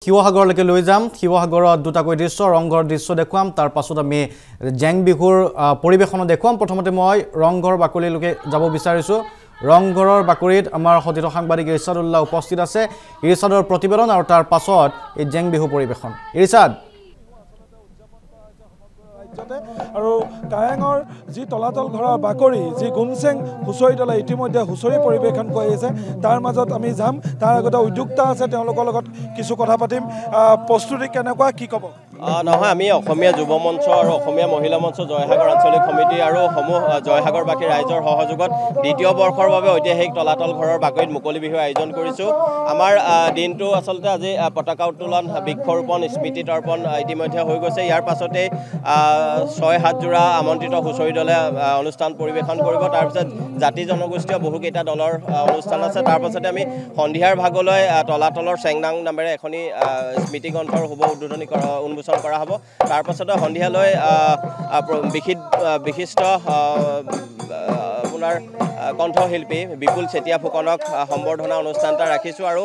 শিৱসাগৰলৈকে লৈ যাম শিৱসাগৰত দুটাকৈ দৃশ্য ৰংঘৰ দৃশ্য দেখুৱাম তাৰ পাছত আমি জেং বিহুৰ পৰিবেশন দেখুৱাম প্ৰথমতে মই ৰংঘৰ বাকলিলৈকে যাব বিচাৰিছো ৰংঘৰৰ বাকৰিত আমাৰ সতীৰ্থ সাংবাদিক ইৰছাদুল্লাহ উপস্থিত আছে ইৰছাদৰ প্ৰতিবেদন আৰু তাৰ পাছত এই জেং বিহু পৰিবেশন ইৰছাদ আৰু কাৰেঙৰ যি তলাতল ঘৰৰ বাকৰি যি গুমচেং হুঁচৰি দলে ইতিমধ্যে হুঁচৰি পৰিৱেশন কৰি আছে তাৰ মাজত আমি যাম তাৰ আগতে উদ্যোক্তা আছে তেওঁলোকৰ লগত কিছু কথা পাতিম প্ৰস্তুতি কেনেকুৱা কি ক'ব নহয় আমি অসমীয়া যুৱ মঞ্চ আৰু অসমীয়া মহিলা মঞ্চ জয়সাগৰ আঞ্চলিক সমিতি আৰু সমূহ জয়সাগৰবাসী ৰাইজৰ সহযোগত দ্বিতীয় বৰ্ষৰ বাবে ঐতিহাসিক তলাতল ঘৰৰ বাকৰিত মুকলি বিহু আয়োজন কৰিছোঁ আমাৰ দিনটো আচলতে আজি পতাকা উত্তোলন বৃক্ষৰোপণ স্মৃতি তৰ্পণ ইতিমধ্যে হৈ গৈছে ইয়াৰ পাছতেই 6-7 যোৰা আমন্ত্ৰিত হুঁচৰি দলে অনুষ্ঠান পৰিৱেশন কৰিব তাৰপিছত জাতি জনগোষ্ঠীয় বহুকেইটা দলৰ অনুষ্ঠান আছে তাৰ পাছতে আমি সন্ধিয়াৰ ভাগলৈ তলাতলৰ চেংনাং নামেৰে এখনি স্মৃতি গ্ৰন্থৰ শুভ উদ্বোধনী উন্মোচন কৰা হ'ব তাৰ পাছতে সন্ধিয়ালৈ বিশিষ্ট আপোনাৰ কণ্ঠশিল্পী বিপুল চেতিয়া ফুকনক সম্বৰ্ধনা অনুষ্ঠান এটা ৰাখিছোঁ আৰু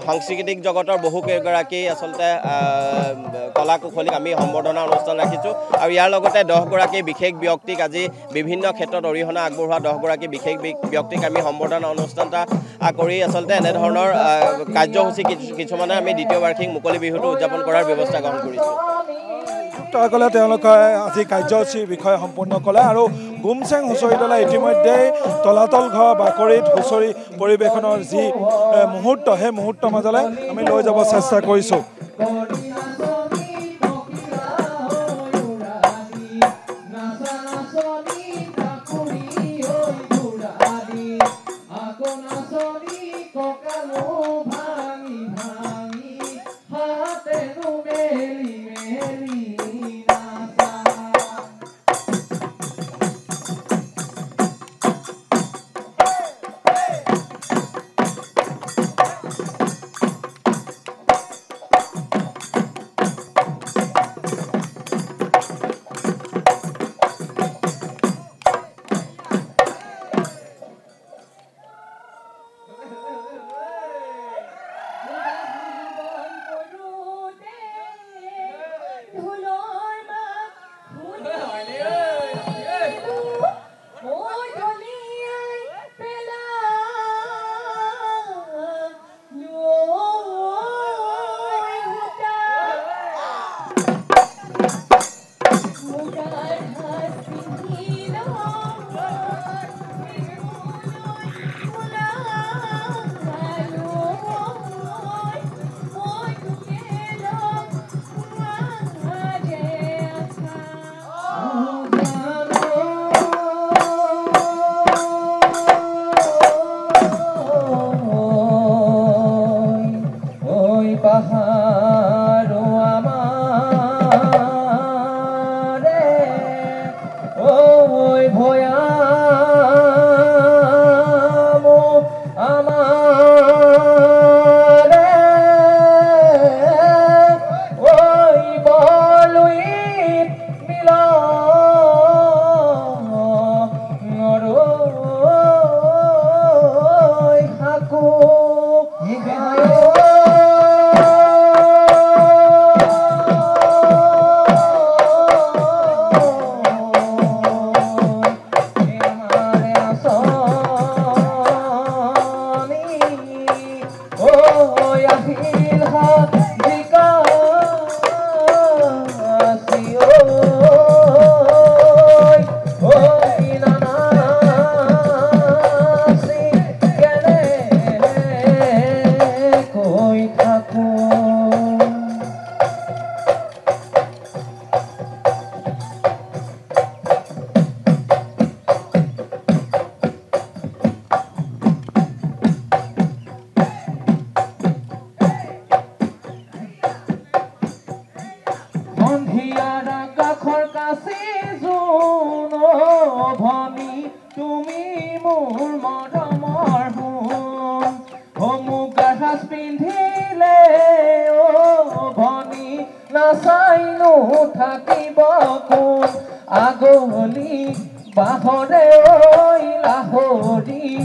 সাংস্কৃতিক জগতৰ বহুকেইগৰাকী আচলতে কলা কুশলীক আমি সম্বৰ্ধনা অনুষ্ঠান ৰাখিছোঁ আৰু ইয়াৰ লগতে 10 গৰাকী বিশেষ ব্যক্তিক আজি বিভিন্ন ক্ষেত্ৰত অৰিহণা আগবঢ়োৱা 10 গৰাকী বিশেষ ব্যক্তিক আমি সম্বৰ্ধনা অনুষ্ঠান এটা কৰি আচলতে এনেধৰণৰ কাৰ্যসূচী কিছুমানে আমি দ্বিতীয় বাৰ্ষিক মুকলি বিহুটো উদযাপন কৰাৰ ব্যৱস্থা গ্ৰহণ কৰিছোঁ উদ্যোক্তাসকলে তেওঁলোকে আজি কাৰ্যসূচীৰ বিষয়ে সম্পূৰ্ণ ক'লে আৰু গুমচেং হুঁচৰি দলে ইতিমধ্যে তলাতল ঘৰ বাকৰিত হুঁচৰি পৰিৱেশনৰ যি মুহূৰ্ত সেই মুহূৰ্তৰ মাজলৈ আমি লৈ যাব চেষ্টা কৰিছোঁ Baha